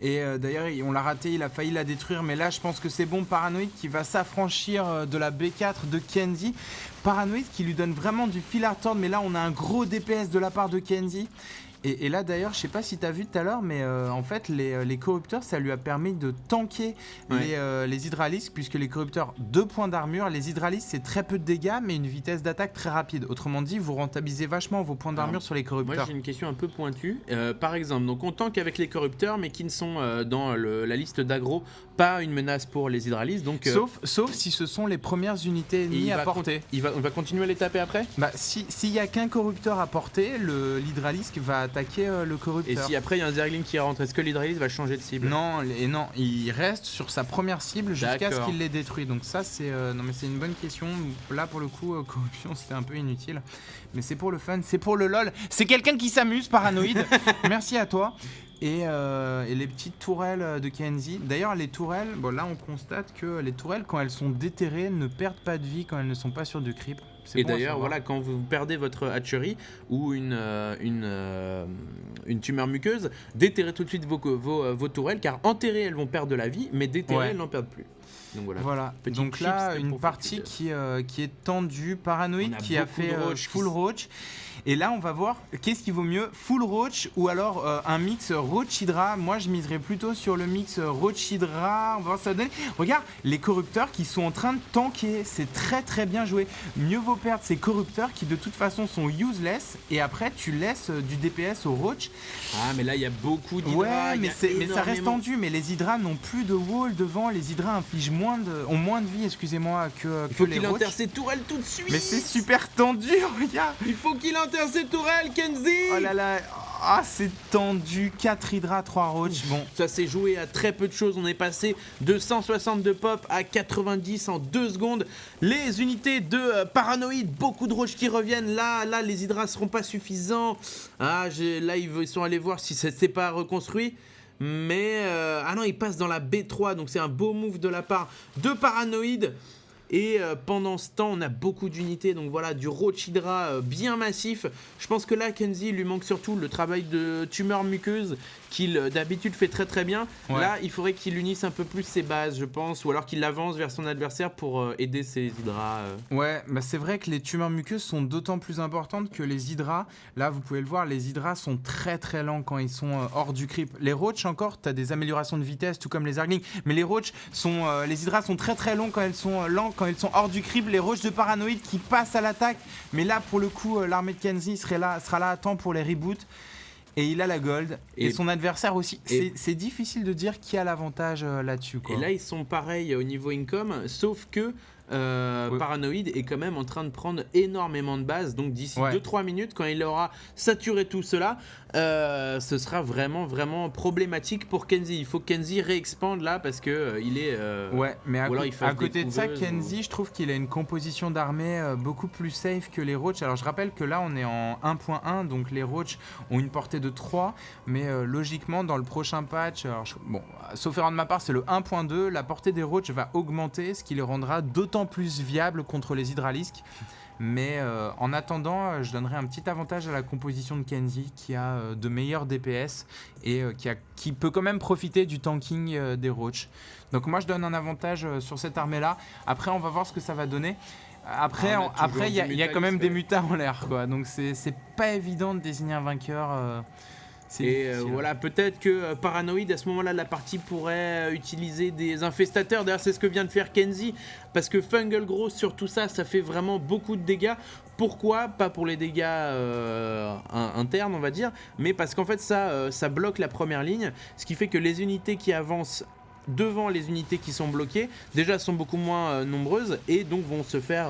Et d'ailleurs, on l'a raté, il a failli la détruire. Mais là, je pense que c'est bon. Paranoid qui va s'affranchir de la B4 de Kenzie. Paranoid qui lui donne vraiment du fil à retordre. Mais là, on a un gros DPS de la part de Kenzie. Et là d'ailleurs, je sais pas si tu as vu tout à l'heure, mais en fait les corrupteurs, ça lui a permis de tanker les hydralisques, puisque les corrupteurs 2 points d'armure, les hydralisques c'est très peu de dégâts, mais une vitesse d'attaque très rapide. Autrement dit, vous rentabilisez vachement vos points d'armure sur les corrupteurs. Moi j'ai une question un peu pointue. Par exemple, donc on tank avec les corrupteurs, mais qui ne sont dans la liste d'aggro pas une menace pour les hydralisques. Donc, sauf si ce sont les premières unités ennemies à portée. On va continuer à les taper après. Bah, s'il y a qu'un corrupteur à portée, l'hydralisque va attaquer le corrupteur. Et si après il y a un Zergling qui rentre, est-ce que l'hydralisque va changer de cible? Non, il reste sur sa première cible jusqu'à ce qu'il les détruise. Donc ça c'est non mais c'est une bonne question. Là pour le coup corruption c'était un peu inutile, mais c'est pour le fun, c'est pour le lol. C'est quelqu'un qui s'amuse, Paranoïde. Merci à toi. Et les petites tourelles de Kenzie. D'ailleurs, les tourelles, bon là on constate que les tourelles, quand elles sont déterrées, ne perdent pas de vie quand elles ne sont pas sur du creep. Et bon d'ailleurs, voilà, quand vous perdez votre hatchery ou une tumeur muqueuse, déterrez tout de suite vos tourelles, car enterrées elles vont perdre de la vie, mais déterrées elles n'en perdent plus. Donc voilà. Donc là, une partie qui est tendue, Paranoïde qui a fait full roach. Et là, on va voir qu'est-ce qui vaut mieux, full roach ou alors un mix roach hydra. Moi, je miserais plutôt sur le mix roach hydra. On va voir ça donner. Regarde, les corrupteurs qui sont en train de tanker, c'est très très bien joué. Mieux vaut perdre ces corrupteurs qui de toute façon sont useless et après tu laisses du DPS au roach. Ah, mais là il y a beaucoup d'hydra. Ouais, mais ça reste tendu. Mais les hydras n'ont plus de wall devant. Les hydras infligent ont moins de vie, excusez-moi, que les roach. Il faut qu'il enterre ses tourelles tout de suite. Mais c'est super tendu, regarde. Il faut qu'il enterre ses tourelles, Kenzie. Oh là là. Ah, c'est tendu, 4 hydra, 3 roach. Bon, ça s'est joué à très peu de choses. On est passé de 162 pop à 90 en 2 secondes. Les unités de Paranoïde, beaucoup de roach qui reviennent. Là, les hydras seront pas suffisants. Là, ils sont allés voir si ça s'est pas reconstruit. Mais non, ils passent dans la B3. Donc c'est un beau move de la part de Paranoïde. Et pendant ce temps, on a beaucoup d'unités, donc voilà, du Roach Hydra bien massif. Je pense que là, Kenzie, lui manque surtout le travail de tumeur muqueuse qu'il d'habitude fait très très bien. Ouais. Là, il faudrait qu'il unisse un peu plus ses bases, je pense, ou alors qu'il avance vers son adversaire pour aider ses hydras. Ouais, bah c'est vrai que les tumeurs muqueuses sont d'autant plus importantes que les hydras. Là, vous pouvez le voir, les hydras sont très très lents quand ils sont hors du creep. Les roach encore, t'as des améliorations de vitesse, tout comme les Zerglings, mais les roach les hydras sont très très longs quand elles sont lents. Quand ils sont hors du creep, les roches de Paranoïde qui passent à l'attaque. Mais là, pour le coup, l'armée de Kenzie sera là à temps pour les reboots. Et il a la gold. Et son adversaire aussi. C'est difficile de dire qui a l'avantage là-dessus, quoi. Et là, ils sont pareils au niveau income, sauf que Paranoïde est quand même en train de prendre énormément de base. Donc d'ici 2-3 minutes, quand il aura saturé tout cela, ce sera vraiment vraiment problématique pour Kenzie. Il faut que Kenzie réexpande là parce que il est ouais, mais à côté de ça, Kenzie, je trouve qu'il a une composition d'armée beaucoup plus safe que les roach. Alors je rappelle que là on est en 1.1, donc les roach ont une portée de 3, mais logiquement dans le prochain patch, sauf erreur de ma part, c'est le 1.2, la portée des roach va augmenter, ce qui les rendra d'autant plus viable contre les hydralisques. Mais en attendant, je donnerai un petit avantage à la composition de Kenzie qui a de meilleurs DPS et qui peut quand même profiter du tanking des roach. Donc moi je donne un avantage sur cette armée là. Après on va voir ce que ça va donner. Après il y a quand même des mutas en l'air, quoi. Donc c'est pas évident de désigner un vainqueur. Et voilà, peut-être que Paranoïde à ce moment-là de la partie pourrait utiliser des infestateurs. D'ailleurs c'est ce que vient de faire Kenzie, parce que Fungal Growth sur tout ça, ça fait vraiment beaucoup de dégâts. Pourquoi? Pas pour les dégâts internes on va dire, mais parce qu'en fait ça bloque la première ligne, ce qui fait que les unités qui avancent devant les unités qui sont bloquées déjà sont beaucoup moins nombreuses et donc vont se faire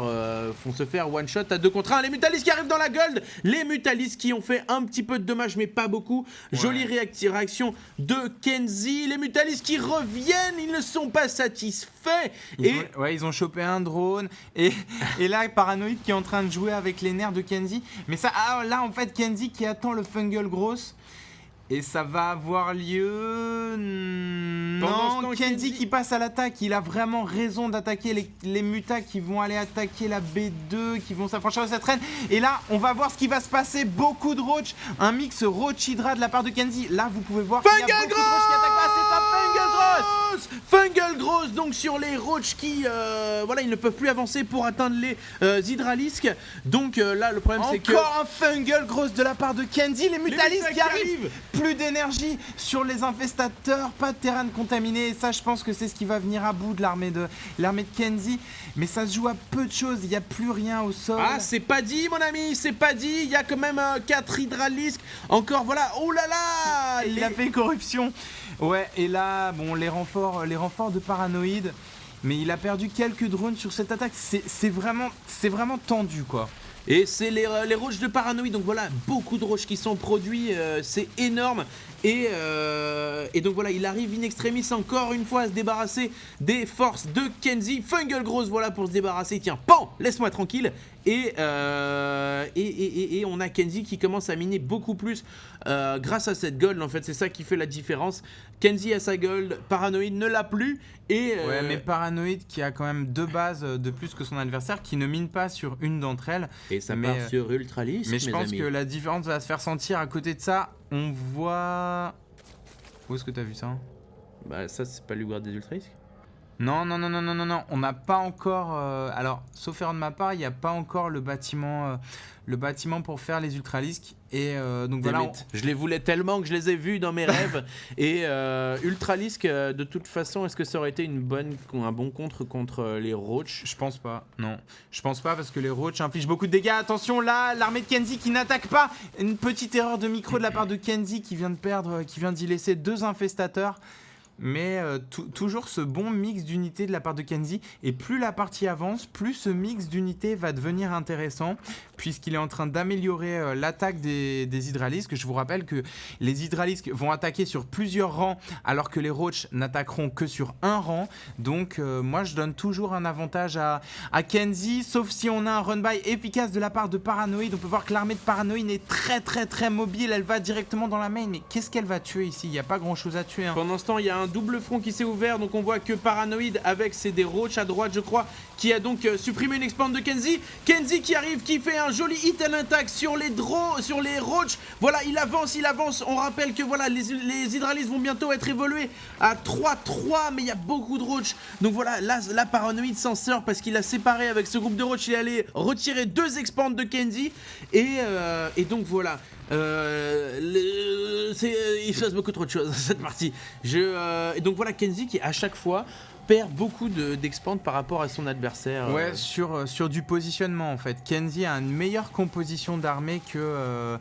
one shot à 2 contre 1. Les Mutalisques qui arrivent dans la gold, les Mutalisques qui ont fait un petit peu de dommages mais pas beaucoup. Jolie réaction de Kenzie. Les Mutalisques qui reviennent, ils ne sont pas satisfaits. Ils ont chopé un drone et là Paranoïde qui est en train de jouer avec les nerfs de Kenzie, mais ça là en fait Kenzie qui attend le Fungal Growth. Et ça va avoir lieu... Non, Kenzie qui passe à l'attaque, il a vraiment raison d'attaquer les mutas qui vont aller attaquer la B2, qui vont s'affranchir de cette reine. Et là, on va voir ce qui va se passer, beaucoup de roach, un mix roach hydra de la part de Kenzie. Là, vous pouvez voir qu'il y a beaucoup de roach qui attaquent pas, Fungal Gross donc sur les Roach qui voilà, ils ne peuvent plus avancer pour atteindre les Hydralisques. Donc là le problème c'est que encore un Fungal Gross de la part de Kenzie, les Mutalisques qui arrivent. Plus d'énergie sur les infestateurs, pas de terrain contaminé, et ça je pense que c'est ce qui va venir à bout de l'armée de Kenzie, mais ça se joue à peu de choses, il n'y a plus rien au sol. Ah, c'est pas dit mon ami, c'est pas dit, il y a quand même 4 Hydralisques. Encore voilà, oh là là, il a fait corruption. Ouais, et là, bon, les renforts de Paranoïde, mais il a perdu quelques drones sur cette attaque. C'est vraiment tendu, quoi. Et c'est les roches de Paranoïde, donc voilà, beaucoup de roches qui sont produits, c'est énorme. Et donc voilà, il arrive in extremis encore une fois à se débarrasser des forces de Kenzie. Fungal Gross, voilà pour se débarrasser. Tiens, pan, laisse-moi tranquille. Et on a Kenzie qui commence à miner beaucoup plus grâce à cette gold. En fait, c'est ça qui fait la différence. Kenzie a sa gold, Paranoïde ne l'a plus. Ouais, mais Paranoïde qui a quand même 2 bases de plus que son adversaire, qui ne mine pas sur une d'entre elles. Et ça part sur Ultralisque. Mais je pense que la différence va se faire sentir. À côté de ça, on voit... Où est-ce que t'as vu ça? Bah ça c'est pas le garde des Ultralisques. Non, on n'a pas encore... alors, sauf erreur de ma part, il n'y a pas encore le bâtiment pour faire les Ultralisques. Et donc voilà... Je les voulais tellement que je les ai vus dans mes rêves. Et Ultralisques, de toute façon, est-ce que ça aurait été un bon contre les Roach? Je pense pas, non. Je pense pas parce que les Roach infligent beaucoup de dégâts. Attention là, l'armée de Kenzie qui n'attaque pas. Une petite erreur de micro de la part de Kenzie qui vient d'y laisser 2 infestateurs. Mais toujours ce bon mix d'unités de la part de Kenzie, et plus la partie avance, plus ce mix d'unités va devenir intéressant, puisqu'il est en train d'améliorer l'attaque des Hydralisques. Je vous rappelle que les Hydralisques vont attaquer sur plusieurs rangs, alors que les Roach n'attaqueront que sur un rang. Donc moi je donne toujours un avantage à Kenzie, sauf si on a un run-by efficace de la part de Paranoïde. On peut voir que l'armée de Paranoïde est très mobile, elle va directement dans la main, mais qu'est-ce qu'elle va tuer ici? Il n'y a pas grand chose à tuer. Pendant ce temps, il y a un double front qui s'est ouvert, donc on voit que Paranoïde avec ses des Roach à droite je crois, qui a donc supprimé une expand de Kenzie. Kenzie qui arrive, qui fait un joli hit and attack sur les Roach. Voilà, il avance. On rappelle que voilà, les Hydralisques vont bientôt être évolués à 3-3, mais il y a beaucoup de Roach. Donc voilà, là Paranoïde s'en sort parce qu'il a séparé avec ce groupe de Roach. Il est allé retirer 2 expands de Kenzie. Et donc voilà. Il se passe beaucoup trop de choses dans cette partie. Et donc voilà, Kenzie qui à chaque fois perd beaucoup d'expand par rapport à son adversaire. Ouais, sur du positionnement en fait. Kenzie a une meilleure composition d'armée que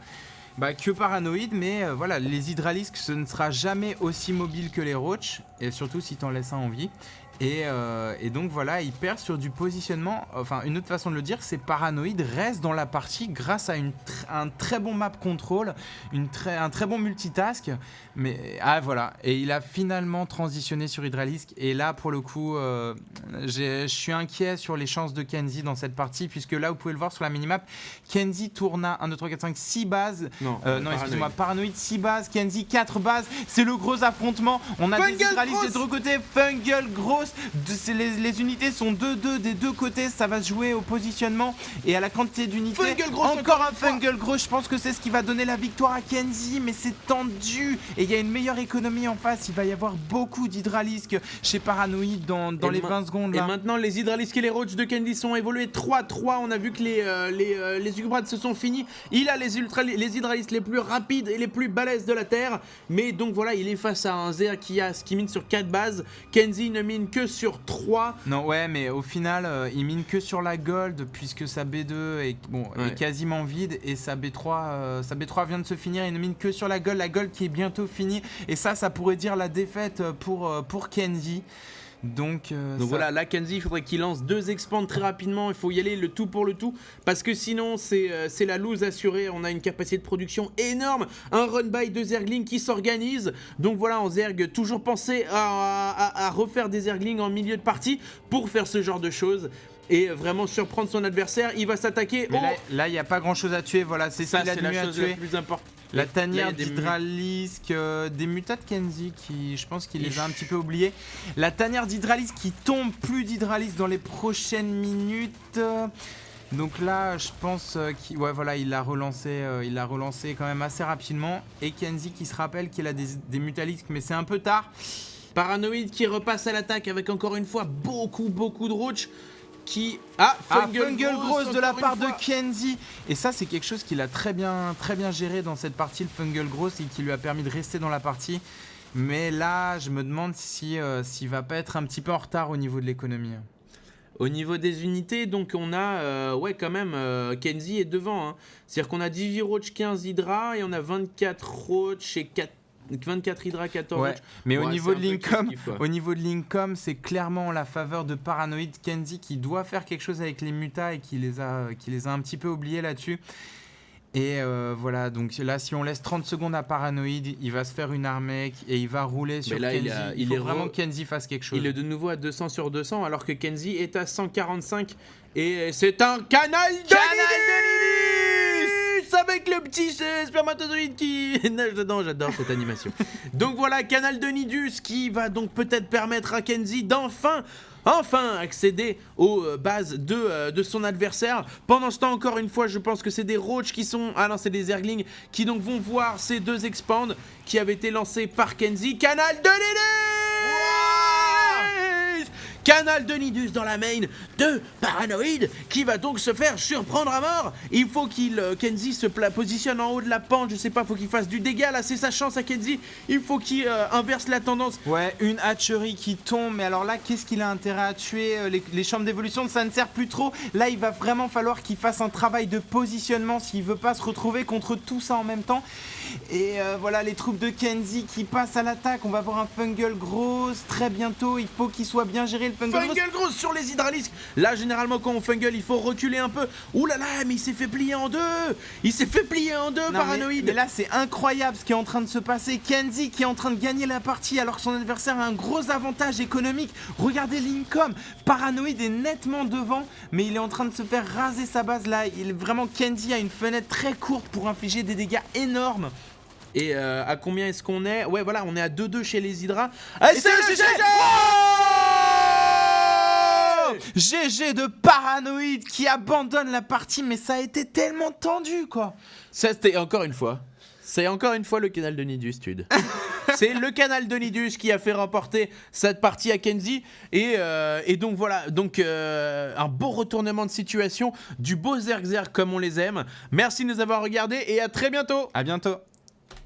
Paranoïde, mais voilà, les Hydralisques, ce ne sera jamais aussi mobile que les Roach, et surtout si t'en laisses un en vie. Et donc voilà, il perd sur du positionnement. Enfin, une autre façon de le dire, c'est Paranoïde reste dans la partie grâce à un très bon map control, un très bon multitask. Mais voilà, et il a finalement transitionné sur Hydralisque. Et là, pour le coup, je suis inquiet sur les chances de Kenzie dans cette partie, puisque là, vous pouvez le voir sur la minimap, Kenzie tourne à 1, 2, 3, 4, 5, 6 bases. Non, excusez-moi, Paranoïde 6 bases, Kenzie 4 bases. C'est le gros affrontement. On a des Hydralisques de l'autre côté, Fungal Gross. Les unités sont 2-2 des deux côtés, ça va se jouer au positionnement et à la quantité d'unités. Encore un Fungal Gross, je pense que c'est ce qui va donner la victoire à Kenzie, mais c'est tendu et il y a une meilleure économie en face. Il va y avoir beaucoup d'Hydralisques chez Paranoïde dans les 20 secondes là. Et maintenant les Hydralisques et les Roach de Kenzie sont évolués 3-3. On a vu que les Ugrades se sont finis. Il a les Hydralisques les plus rapides et les plus balèzes de la terre, mais donc voilà, il est face à un Zerg qui mine sur 4 bases. Kenzie ne mine que sur 3. Non, ouais, mais au final, il mine que sur la gold, puisque sa B2 est quasiment vide, et sa B3 vient de se finir. Il ne mine que sur la gold qui est bientôt finie, et ça pourrait dire la défaite pour Kenzie. Donc voilà, là Kenzie, il faudrait qu'il lance 2 expands très rapidement. Il faut y aller le tout pour le tout, parce que sinon c'est la lose assurée. On a une capacité de production énorme, un run by de Zergling qui s'organise. Donc voilà, en Zerg, toujours penser à refaire des Zerglings en milieu de partie pour faire ce genre de choses et vraiment surprendre son adversaire. Il va s'attaquer. Là, il n'y a pas grand chose à tuer. Voilà, c'est ça, c'est la chose la plus importante. La tanière d'Hydralisque, des mutats de Kenzie qui, je pense qu'il les a un petit peu oubliés. La tanière d'Hydralisque qui tombe, plus d'Hydralisque dans les prochaines minutes. Donc là, je pense qu'il il l'a relancé quand même assez rapidement. Et Kenzie qui se rappelle qu'il a des Mutalisques, mais c'est un peu tard. Paranoid qui repasse à l'attaque avec encore une fois beaucoup de roach. Fungal Gross de la part de Kenzie. Et ça, c'est quelque chose qu'il a très bien géré dans cette partie, le Fungal Gross, et qui lui a permis de rester dans la partie. Mais là, je me demande s'il va pas être un petit peu en retard au niveau de l'économie. Au niveau des unités, donc on a quand même Kenzie est devant. Hein. C'est-à-dire qu'on a 18 roach, 15 hydra et on a 24 roach et 24 hydra, 14 roach. Mais au niveau de l'Incom, c'est clairement la faveur de Paranoid Kenzie qui doit faire quelque chose avec les mutas et qui les a un petit peu oubliés là-dessus. Et voilà, donc là, si on laisse 30 secondes à Paranoid, il va se faire une armée et il va rouler sur Kenzie. Il faut vraiment que Kenzie fasse quelque chose. Il est de nouveau à 200 sur 200, alors que Kenzie est à 145. Et c'est un canal de Nidus avec le petit spermatozoïde qui nage dedans. J'adore cette animation. Donc voilà, canal de Nidus qui va donc peut-être permettre à Kenzie d'enfin accéder aux bases de son adversaire. Pendant ce temps, encore une fois, je pense que c'est des roach qui sont... Ah non, c'est des Zerglings qui donc vont voir ces deux expand qui avaient été lancés par Kenzie. Canal de Nidus! Canal de Nidus dans la main de Paranoid qui va donc se faire surprendre à mort. Il faut Kenzie se positionne en haut de la pente, je sais pas, faut qu'il fasse du dégât là, c'est sa chance à Kenzie. Il faut qu'il inverse la tendance. Ouais, une hatchery qui tombe, mais alors là, qu'est-ce qu'il a intérêt à tuer les chambres d'évolution, ça ne sert plus trop. Là, il va vraiment falloir qu'il fasse un travail de positionnement s'il veut pas se retrouver contre tout ça en même temps. Et voilà, les troupes de Kenzie qui passent à l'attaque. On va voir un Fungal Gross très bientôt. Il faut qu'il soit bien géré, le Fungal Gross sur les hydralisques. Là, généralement, quand on fungal, il faut reculer un peu. Ouh là là, mais il s'est fait plier en deux. Paranoid. Mais là, c'est incroyable ce qui est en train de se passer. Kenzie qui est en train de gagner la partie alors que son adversaire a un gros avantage économique. Regardez l'Incom. Paranoid est nettement devant, mais il est en train de se faire raser sa base là. Vraiment, Kenzie a une fenêtre très courte pour infliger des dégâts énormes. Et à combien est-ce qu'on est? Ouais, voilà, on est à 2-2 chez les hydras. Et c'est le GG! GG de Paranoid qui abandonne la partie, mais ça a été tellement tendu, quoi. Ça, c'était encore une fois. C'est encore une fois le canal de Nidus, Tude. C'est le canal de Nidus qui a fait remporter cette partie à Kenzie. Et donc voilà, un beau retournement de situation, du beau Zerg comme on les aime. Merci de nous avoir regardés et à très bientôt. À bientôt.